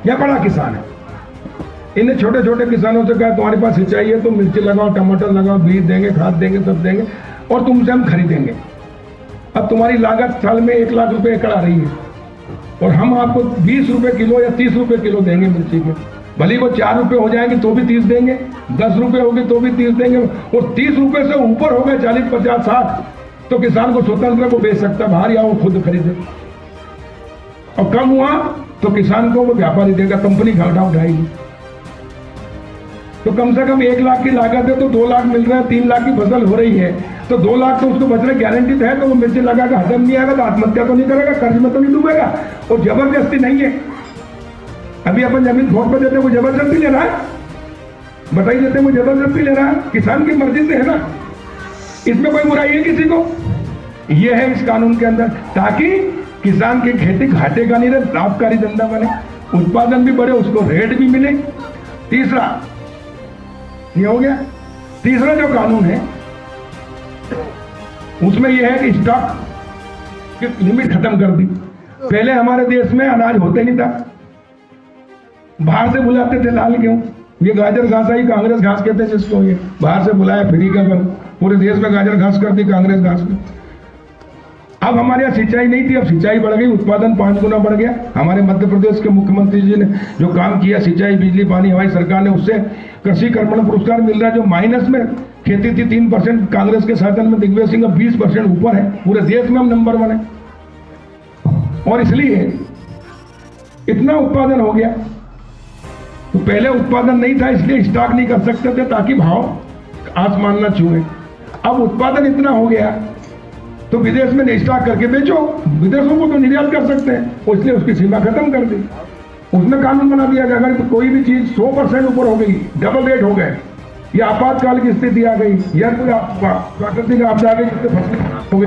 या बड़ा किसान है, इन्हें छोटे छोटे किसानों से कहा तुम्हारे पास सिंचाई है तो मिर्ची लगाओ, टमाटर लगाओ, बीज देंगे, खाद देंगे, सब देंगे, और तुमसे हम खरीदेंगे। अब तुम्हारी लागत साल में 1 लाख रुपए एकड़ आ रही है, और हम आपको 20 रुपए किलो या 30 रुपए किलो देंगे मिर्ची के। भले वो 4 रुपए हो जाएंगे तो भी 30 देंगे, 10 रुपए होगी तो भी 30 देंगे, और 30 रुपए से ऊपर हो गए 40, 50, 60 तो किसान को स्वतंत्र को बेच सकता बाहर, या वो खुद खरीदे। और कम हुआ तो किसान को वो व्यापारी देगा, कंपनी घाटा उठाएगी। तो कम से कम 1 लाख की लागत है तो 2 लाख मिल रहा है, 3 लाख की फसल हो रही है तो 2 लाख तो उसको बच रहे गारंटी है, तो वो मिर्ची लगा कर हजम नहीं आएगा तो आत्महत्या तो नहीं करेगा, कर्ज में तो नहीं डूबेगा, और जबरदस्ती नहीं है। अभी अपन जमीन खोट पे देते वो जबरदस्ती ले रहा है, बताइए देते वो जबरदस्ती ले रहा है, किसान की मर्जी से है ना, इसमें कोई बुराई है किसी को? ये है इस कानून के अंदर, ताकि किसान की खेती घाटे का नहीं रहे, लाभकारी धंधा बने, उत्पादन भी बढ़े, उसको रेट भी मिले। तीसरा ये हो गया। तीसरा जो कानून है उसमें यह है कि स्टॉक की लिमिट खत्म कर दी। पहले हमारे देश में अनाज होते नहीं था, बाहर से बुलाते थे लाल गेहूं, ये गाजर घास आई, कांग्रेस घास कहते हैं जिसको, ये बाहर से बुलाया फ्री का, पूरे देश में गाजर घास कर दी कांग्रेस घास में। अब हमारे यहाँ सिंचाई नहीं थी, अब सिंचाई बढ़ गई, उत्पादन 5 गुना बढ़ गया। हमारे मध्य प्रदेश के मुख्यमंत्री जी ने जो काम किया, सिंचाई, बिजली, पानी, हमारी सरकार ने, उससे कृषि कर्मण पुरस्कार मिल रहा है। जो माइनस में खेती थी 3%, कांग्रेस के शासन में दिग्विजय सिंह 20% ऊपर है, पूरे देश में हम नंबर 1 है। और इसलिए इतना उत्पादन हो गया। तो पहले उत्पादन नहीं था इसलिए स्टॉक नहीं कर सकते थे ताकि भाव आसमान न छुए। अब उत्पादन इतना हो गया तो विदेश में नहीं स्टॉक करके बेचो, विदेशों को तो निर्यात कर सकते हैं, इसलिए उसकी सीमा खत्म कर दी। उसने कानून बना दिया कि अगर कोई भी चीज 100% ऊपर हो गई, डबल रेट हो गए, या आपातकाल की स्थिति आ गई, या कोई प्राकृतिक आपदा आ गई जिससे फसल हो गई,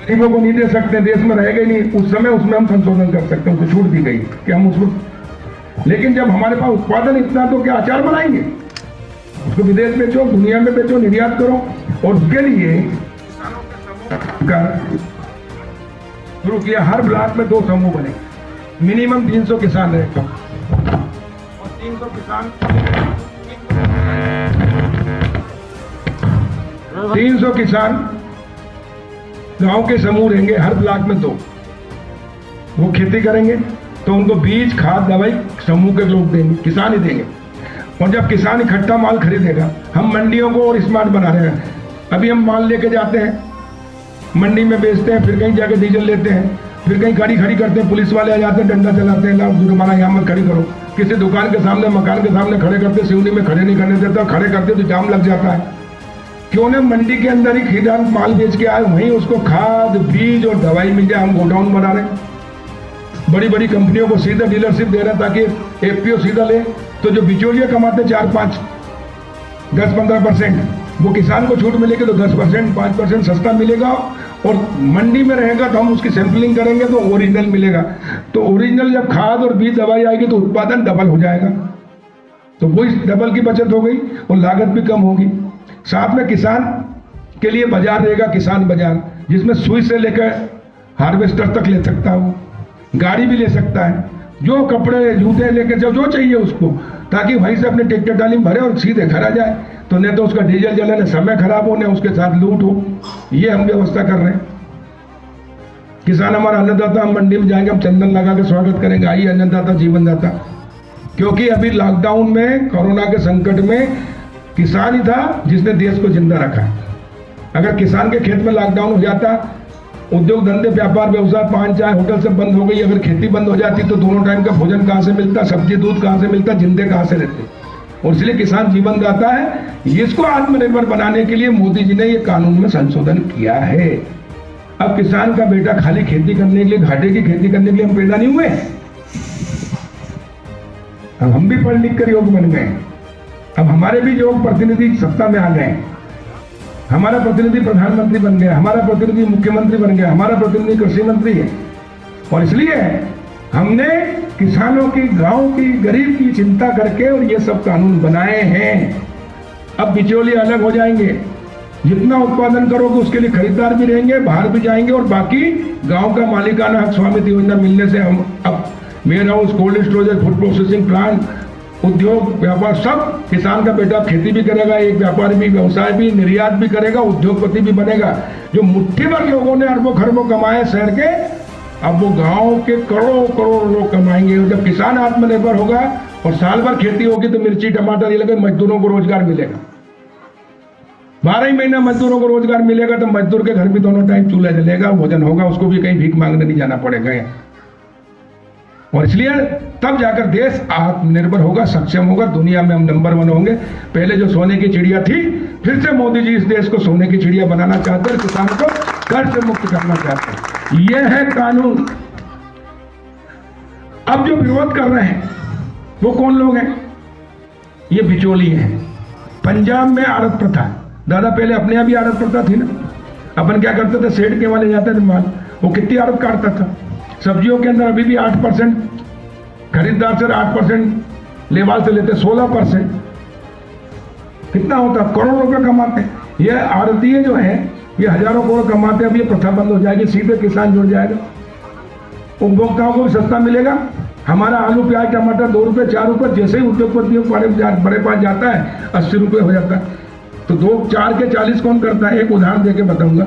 गरीबों को नहीं दे सकते, देश में रहेगा ही नहीं, उस समय उसमें हम संशोधन कर सकते हैं, उसको छूट दी गई कि हम उसको। लेकिन जब हमारे पास उत्पादन इतना तो क्या अचार बनाएंगे? उसको विदेश बेचो, दुनिया में बेचो, निर्यात करो। और उसके लिए किसानों के समूह का शुरू किया। हर ब्लॉक में 2 समूह बने, मिनिमम 300 किसान रहेगा और 300 किसान 300 किसान गांव के समूह रहेंगे, हर ब्लॉक में 2। वो खेती करेंगे तो उनको बीज, खाद, दवाई समूह के लोग देंगे, किसान ही देंगे। और जब किसान इकट्ठा माल खरीदेगा, हम मंडियों को और स्मार्ट बना रहे हैं। अभी हम माल लेके जाते हैं, मंडी में बेचते हैं, फिर कहीं जाके डीजल लेते हैं, फिर कहीं गाड़ी खड़ी करते हैं, पुलिस वाले आ जाते हैं, डंडा चलाते हैं, लाओ जुर्माना यहाँ मत खड़ी करो। किसी दुकान के सामने, मकान के सामने खड़े करते, सिवनी में खड़े नहीं करने देता, खड़े करते तो जाम लग जाता है। क्यों ना मंडी के अंदर ही खरीदार माल बेच के आए, वहीं उसको खाद, बीज और दवाई मिल जाए। हम गोडाउन बना रहे हैं, बड़ी बड़ी कंपनियों को सीधा डीलरशिप दे रहे हैं ताकि एफपीओ सीधा ले। तो जो बिचौलिए कमाते 4-5, 10-15%, वो किसान को छूट मिलेगी तो 10%, 5% सस्ता मिलेगा। और मंडी में रहेगा तो हम उसकी सैंपलिंग करेंगे तो ओरिजिनल मिलेगा। तो ओरिजिनल जब खाद और बीज दवाई आएगी तो उत्पादन डबल हो जाएगा। तो वही डबल की बचत हो गई और लागत भी कम होगी। साथ में किसान के लिए बाजार रहेगा, किसान बाजार, जिसमें सुई से लेकर हार्वेस्टर तक ले सकता हो, गाड़ी भी ले सकता है, जो कपड़े जूते लेकर जो चाहिए उसको, ताकि वहीं से अपने ट्रैक्टर ट्राली भरे और सीधे घर आ जाए। तो नहीं तो उसका डीजल जलाने समय खराब हो, न उसके साथ लूट हो। ये हम व्यवस्था कर रहे हैं। किसान हमारा अन्नदाता, हम मंडी में जाएंगे, हम चंदन लगा के स्वागत करेंगे, आइए अन्नदाता, जीवनदाता। क्योंकि अभी लॉकडाउन में, कोरोना के संकट में किसान ही था जिसने देश को जिंदा रखा। अगर किसान के खेत में लॉकडाउन हो जाता, उद्योग धंधे, व्यापार, व्यवसाय, पान, चाय, होटल सब बंद हो गई, अगर खेती बंद हो जाती तो दोनों टाइम का भोजन कहाँ से मिलता, सब्जी दूध कहाँ से मिलता, जिंदे कहाँ से रहते। और इसलिए किसान जीवन दाता है। इसको आत्मनिर्भर बनाने के लिए मोदी जी ने ये कानून में संशोधन किया है। अब किसान का बेटा खाली खेती करने के लिए, घाटे की खेती करने के लिए हम पैदा नहीं हुए। अब हम भी पढ़ लिख कर योग बन गए। अब हमारे भी योग प्रतिनिधि सत्ता में आ गए। हमारा प्रतिनिधि प्रधानमंत्री बन गया, हमारा प्रतिनिधि मुख्यमंत्री बन गया, हमारा प्रतिनिधि कृषि मंत्री है। और इसलिए हमने किसानों की, गांव की, गरीब की चिंता करके और ये सब कानून बनाए हैं। अब बिचौलिए अलग हो जाएंगे। जितना उत्पादन करोगे उसके लिए खरीदार भी रहेंगे, बाहर भी जाएंगे। और बाकी गांव का मालिकाना हक स्वामित्व योजना मिलने से हम अब warehouse, cold storage, food processing plant, उद्योग, व्यापार, सब किसान का बेटा खेती भी करेगा, एक व्यापारी भी, व्यवसाय भी, निर्यात भी करेगा, उद्योगपति भी बनेगा। जो मुट्ठी भर लोगों ने अरबों खरबों कमाए शहर के, अब वो गांव के करोड़ों करोड़ लोग कमाएंगे। जब किसान आत्मनिर्भर होगा और साल भर खेती होगी तो मिर्ची, टमाटर ये लगे, मजदूरों को रोजगार मिलेगा। 12 ही महीना मजदूरों को रोजगार मिलेगा तो मजदूर के घर भी दोनों टाइम चूल्हा जलेगा, भोजन होगा, उसको भी कहीं भीख मांगने नहीं जाना पड़ेगा। और इसलिए तब जाकर देश आत्मनिर्भर होगा, सक्षम होगा, दुनिया में हम नंबर 1 होंगे। पहले जो सोने की चिड़िया थी, फिर से मोदी जी इस देश को सोने की चिड़िया बनाना चाहते हैं, किसान को कर्ज से मुक्त करना चाहते हैं। यह है कानून। अब जो विरोध कर रहे हैं वो कौन लोग हैं? ये बिचौलिए हैं। पंजाब में आड़त प्रथा, दादा पहले अपने यहाँ भी आड़त प्रथा थी ना। अपन क्या करते थे, सेठ के वाले जाते थे माल, वो कितनी आड़त काटता था। सब्जियों के अंदर अभी भी 8% खरीदार से 8% लेवाल से लेते, 16%। कितना होता, करोड़ों रुपए कमाते हैं। ये आड़तीय जो है ये हजारों करोड़ कमाते हैं। अब ये प्रथा बंद हो जाएगी, सीधे किसान जुड़ जाएगा, उपभोक्ताओं को भी सस्ता मिलेगा। हमारा आलू, प्याज, टमाटर 2 रुपए 4 रुपए, जैसे ही उद्योगपतियों बड़े पास जाता है 80 रुपए हो जाता है। तो 2-4 के 40 कौन करता है? एक उदाहरण देके बताऊंगा।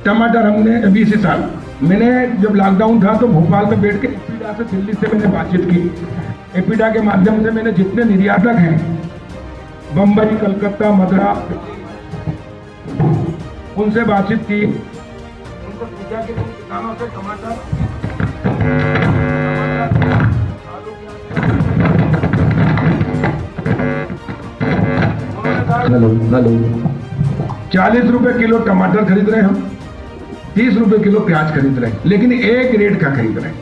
टमाटर हमने अभी इसी साल, मैंने जब लॉकडाउन था तो भोपाल में बैठ के एपीडा से, दिल्ली से मैंने बातचीत की। एपीडा के माध्यम से मैंने जितने निर्यातक हैं, बम्बई, कलकत्ता, मद्रास, उनसे बातचीत की। उनको पूछा कि किसानों से टमाटर, हेलो 40 रुपए किलो टमाटर खरीद रहे हैं हम, 30 रुपए किलो प्याज खरीद रहे हैं, लेकिन एक रेट का खरीद रहे हैं।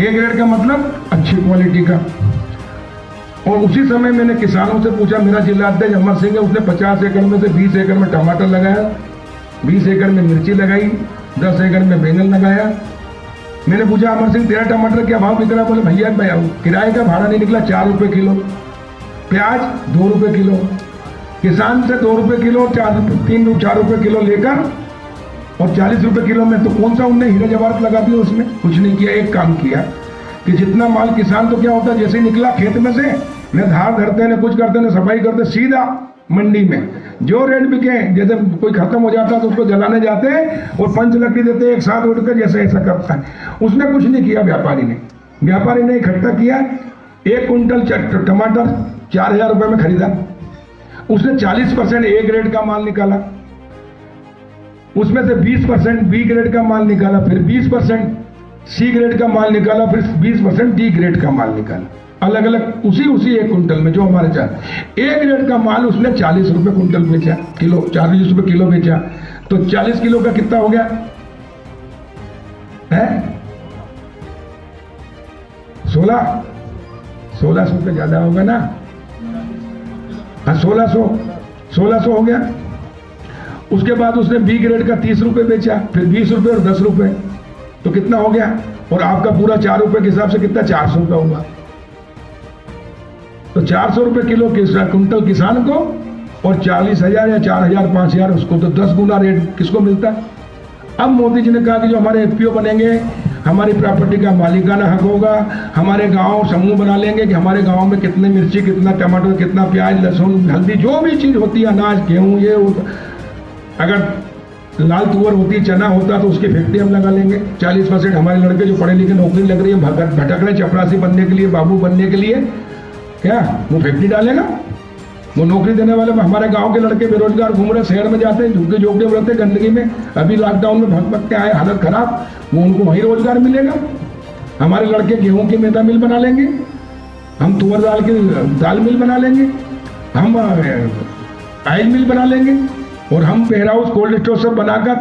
एक रेट का मतलब अच्छी क्वालिटी का। और उसी समय मैंने किसानों से पूछा, मेरा जिला अध्यक्ष अमर सिंह है, उसने 50 एकड़ में से 20 एकड़ में टमाटर लगाया, 20 एकड़ में मिर्ची लगाई, 10 एकड़ में बैंगन लगाया। मैंने पूछा, अमर सिंह तेरा टमाटर क्या भाव बिक रहा? बोले भैया किराए का भाड़ा नहीं निकला, 4 रुपए किलो। प्याज 2 रुपए किलो, किसान से 2 रुपए किलो, 4 रुपए किलो लेकर और 40 रुपए किलो में, तो कौन सा उनने हीरा जवाहरात लगा दिया उसमें? कुछ नहीं किया। एक काम किया कि जितना माल किसान, तो क्या होता है जैसे ही निकला खेत में से, न धार धरते न कुछ करते न सफाई करते, सीधा मंडी में जो रेट बिके, जैसे कोई खत्म हो जाता है तो उसको जलाने जाते हैं और पंच लकड़ी देते हैं, एक साथ उठकर जैसे ऐसा करता है। उसने कुछ नहीं किया। व्यापारी ने इकट्ठा किया, 1 कुंटल टमाटर 4,000 रुपए में खरीदा। उसने 40% ए ग्रेड का माल निकाला, उसमें से 20% बी ग्रेड का माल निकाला, फिर 20% सी ग्रेड का माल निकाला, फिर 20% डी ग्रेड का माल निकाला, अलग अलग उसी 1 कुंटल में जो हमारे चार। ए ग्रेड का माल उसने 40 रुपए कुंटल बेचा, किलो 40 रुपए किलो बेचा, तो 40 किलो का कितना हो गया है? 1600 रुपये ज्यादा होगा ना? हाँ, 1600 हो गया। उसके बाद उसने बी ग्रेड का 30 रुपए बेचा, फिर 20 रुपए और 10 रुपए, तो कितना हो गया? और आपका पूरा 4 रुपए के हिसाब से कितना? 400 रुपये होगा। तो 400 रुपए किलो कुंटल किसान को और 40,000 या 4,000 5,000 उसको, तो 10 गुना रेट किसको मिलता? अब मोदी जी ने कहा कि जो हमारे एफपीओ बनेंगे, हमारी प्रॉपर्टी का मालिकाना हक होगा, हमारे गांव समूह बना लेंगे कि हमारे गांव में कितने मिर्ची, कितना टमाटर, कितना प्याज, लहसुन, हल्दी, जो भी चीज होती है, अनाज, गेहूं, ये अगर लाल तुअर होती, चना होता, तो उसकी फैक्ट्री हम लगा लेंगे। 40% हमारे लड़के जो पढ़े लिखे नौकरी लग रही है, भटक रहे चपरासी बनने के लिए, बाबू बनने के लिए, क्या वो फैक्ट्री डालेगा? वो नौकरी देने वाले हमारे गांव के लड़के बेरोजगार घूम रहे, शहर में जाते हैं, झुग्गे झोंपड़े में रहते, गंदगी में, अभी लॉकडाउन में भटक के आए, हालत खराब, वो उनको वहीं रोजगार मिलेगा। हमारे लड़के गेहूं की मैदा मिल बना लेंगे, हम तुअर दाल की दाल मिल बना लेंगे, हम ऑयल मिल बना लेंगे, और हम वेयर हाउस, कोल्ड स्टोर सब बनाकर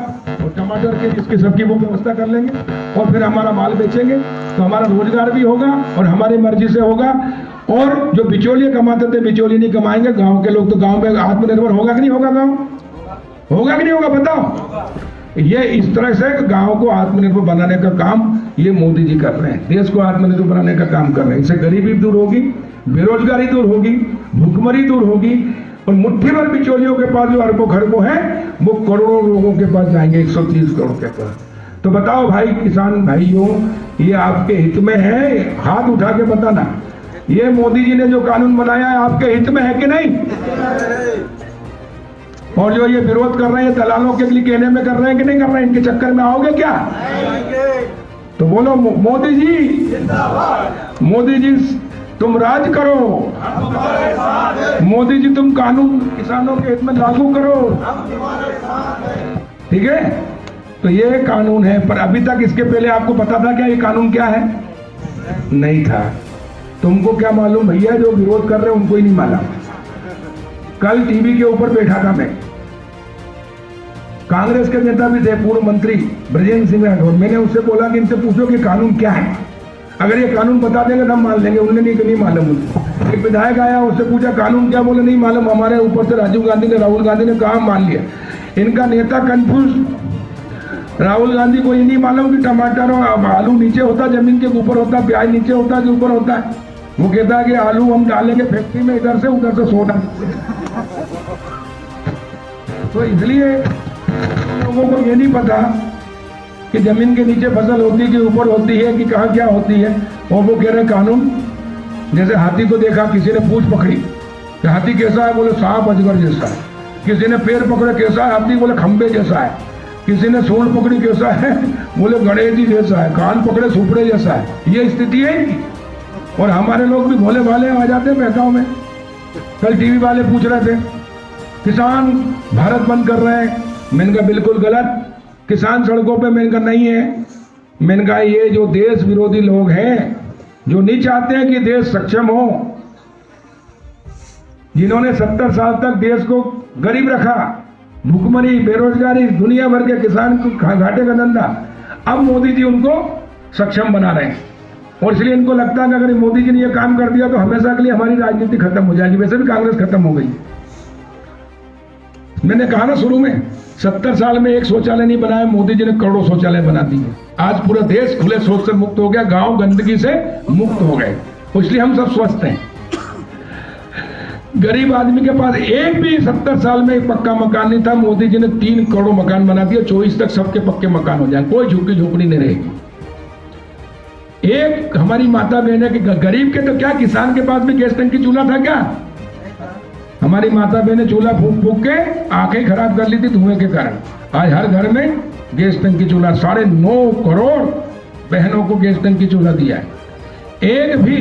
और टमाटर के इसकी सबकी वो व्यवस्था कर लेंगे, और फिर हमारा माल बेचेंगे, तो हमारा रोजगार भी होगा और हमारी मर्जी से होगा। और जो बिचौलिए कमाते थे, बिचौलिए नहीं कमाएंगे, गांव के लोग तो गांव में आत्मनिर्भर होगा कि नहीं होगा? गांव होगा कि नहीं होगा? बताओ। ये इस तरह से गांव को आत्मनिर्भर बनाने का काम ये मोदी जी कर रहे हैं, देश को आत्मनिर्भर बनाने का काम कर रहे हैं। इससे गरीबी दूर होगी, बेरोजगारी दूर होगी, भुखमरी दूर होगी, और मुट्ठी भर बिचौलियों के पास जो अरबों खरबों हैं, वो करोड़ों लोगों के पास जाएंगे, 130 करोड़ के पास। तो बताओ भाई, किसान भाइयों, ये आपके हित में है? हाथ उठा के बताना, ये मोदी जी ने जो कानून बनाया है आपके हित में है कि नहीं? और जो ये विरोध कर रहे हैं, दलालों के लिए कहने में कर रहे हैं कि नहीं कर रहे हैं? इनके चक्कर में आओगे क्या? तो बोलो मोदी जी, मोदी जी तुम राज करो, मोदी जी तुम कानून किसानों के हित में लागू करो, ठीक है? तो ये कानून है। पर अभी तक इसके पहले आपको पता था क्या ये कानून क्या है? नहीं था। तुमको क्या मालूम भैया? जो विरोध कर रहे हैं उनको ही नहीं मालूम। कल टीवी के ऊपर बैठा था मैं, कांग्रेस के नेता भी थे, पूर्व मंत्री ब्रजेंद्र सिंह राठौर। मैंने उससे बोला कि इनसे पूछो कि कानून क्या है, अगर ये कानून बता देंगे तो हम मान लेंगे। उन्होंने नहीं मालूम उनको। एक विधायक आया, उससे पूछा कानून क्या, बोले नहीं मालूम। हमारे ऊपर से राजीव गांधी ने, राहुल गांधी ने कहा, मान लिया। इनका नेता कंफ्यूज। राहुल गांधी को ये नहीं मालूम कि टमाटर और आलू नीचे होता, जमीन के ऊपर होता, प्याज नीचे होता कि ऊपर होता है। वो कहता है कि आलू हम डालेंगे फैक्ट्री में, इधर से उधर से सोडा। तो इसलिए लोगों को ये नहीं पता कि जमीन के नीचे फसल होती है कि ऊपर होती है, कि कहाँ क्या होती है। और वो कह रहे कानून, जैसे हाथी को देखा, किसी ने पूंछ पकड़ी कि हाथी कैसा है, बोले सांप अजगर जैसा है। किसी ने पैर पकड़े, कैसा है हाथी, बोले खंबे जैसा है। किसी ने सूंड पकड़ी, कैसा है, बोले गणेश जी जैसा है। कान पकड़े, सुपड़े जैसा है। ये स्थिति है इनकी। और हमारे लोग भी भोले भाले आ जाते हैं बहकाव में। कल टीवी वाले पूछ रहे थे किसान भारत बंद कर रहे हैं, मैंने कहा बिल्कुल गलत। किसान सड़कों पे, मैंने कहा नहीं है। मैंने कहा ये जो देश विरोधी लोग हैं, जो नहीं चाहते हैं कि देश सक्षम हो, जिन्होंने 70 साल तक देश को गरीब रखा, भूखमरी, बेरोजगारी, दुनिया भर के किसान को घाटे का धंधा, अब मोदी जी उनको सक्षम बना रहे हैं। और इसलिए इनको लगता है कि अगर मोदी जी ने यह काम कर दिया तो हमेशा के लिए हमारी राजनीति खत्म हो जाएगी। वैसे भी कांग्रेस खत्म हो गई। मैंने कहा ना शुरू में, 70 साल में एक शौचालय नहीं बनाया, मोदी जी ने करोड़ों शौचालय बना दिए। आज पूरा देश खुले शौच से मुक्त हो गया, गांव गंदगी से मुक्त हो गए, इसलिए हम सब स्वस्थ हैं। गरीब आदमी के पास एक भी 70 साल में एक पक्का मकान नहीं था। मोदी जी ने 3 करोड़ मकान बना दिया। 24 तक सबके पक्के मकान हो जाए, कोई झुग्गी झोपड़ी नहीं रहेगी। एक हमारी माता बहन है कि गरीब के तो क्या, किसान के पास भी गैस टंकी चूल्हा था क्या? हमारी माता बहन ने चूल्हा फूक फूक के आंखें खराब कर ली थी धुएं के कारण। आज हर घर में गैस टंकी चूल्हा, 9.5 करोड़ बहनों को गैस टंकी चूल्हा दिया है। एक भी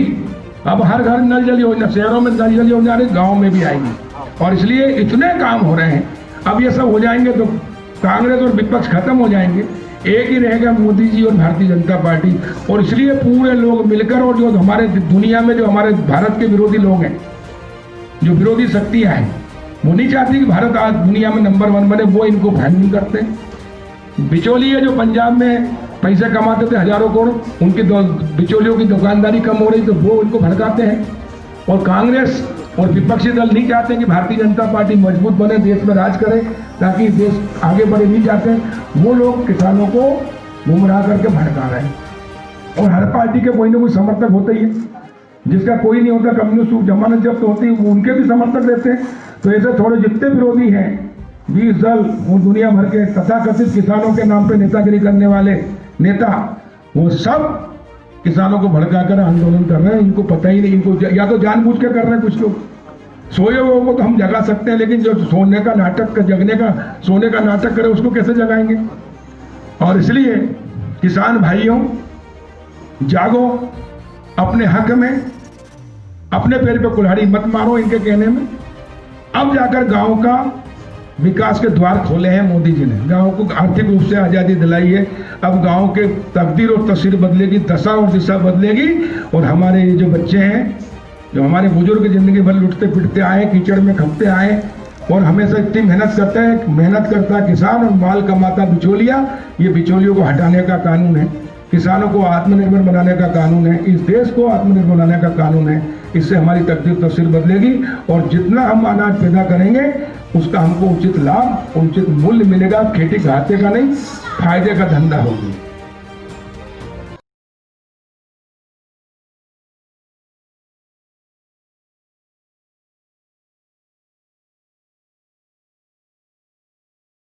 अब हर घर नल जल योजना, शहरों में नल जल योजना रही, गाँव में भी आएगी। और इसलिए इतने काम हो रहे हैं। अब ये सब हो जाएंगे तो कांग्रेस और विपक्ष खत्म हो जाएंगे। एक ही रहेगा, मोदी जी और भारतीय जनता पार्टी। और इसलिए पूरे लोग मिलकर, और जो हमारे दुनिया में जो हमारे भारत के विरोधी लोग हैं, जो विरोधी शक्तियां हैं, वो नहीं चाहती कि भारत आज दुनिया में नंबर 1 बने, वो इनको फाइनल करते हैं। बिचौलिए जो पंजाब में पैसे कमाते थे हजारों करोड़, उनके बिचौलियों की दुकानदारी कम हो रही तो वो इनको भड़काते हैं। और कांग्रेस और विपक्षी दल नहीं चाहते कि भारतीय जनता पार्टी मजबूत बने, देश में राज करे, ताकि देश आगे बढ़े, नहीं चाहते। वो लोग किसानों को गुमराह करके भड़का रहे हैं। और हर पार्टी के कोई ना कोई समर्थक होते ही है। जिसका कोई नहीं होता, कम्युनिस्ट जमानत जब्त होती है, वो उनके भी समर्थक रहते हैं। तो ऐसे थोड़े जितने विरोधी हैं, 20 दल, वो दुनिया भर के तथाकथित किसानों के नाम पे नेतागिरी करने वाले नेता, वो सब किसानों को भड़काकर आंदोलन कर रहे हैं। इनको पता ही नहीं, इनको या तो जानबूझ के कर रहे हैं। कुछ लोग सोए हुए को तो हम जगा सकते हैं, लेकिन जो सोने का नाटक, जगने का, सोने का नाटक करे, उसको कैसे जगाएंगे? और इसलिए किसान भाइयों, जागो, अपने हक में अपने पैर पे कुल्हाड़ी मत मारो इनके कहने में। अब जाकर गांव का विकास के द्वार खोले हैं मोदी जी ने। गांव को आर्थिक रूप से आज़ादी दिलाई है। अब गांव के तकदीर और तस्वीर बदलेगी, दशा और दिशा बदलेगी। और हमारे ये जो बच्चे हैं, जो हमारे बुजुर्ग जिंदगी भर लुटते पिटते आए, कीचड़ में खपते आए, और हमेशा इतनी मेहनत करते हैं, मेहनत करता किसान और माल कमाता बिचौलिया, ये बिचौलियों को हटाने का कानून है। किसानों को आत्मनिर्भर बनाने का कानून है। इस देश को आत्मनिर्भर बनाने का कानून है। इससे हमारी तकदीर तस्वीर बदलेगी। और जितना हम अनाज पैदा करेंगे, उसका हमको उचित लाभ, उचित मूल्य मिलेगा। खेती घाटे का नहीं, फायदे का धंधा होगी।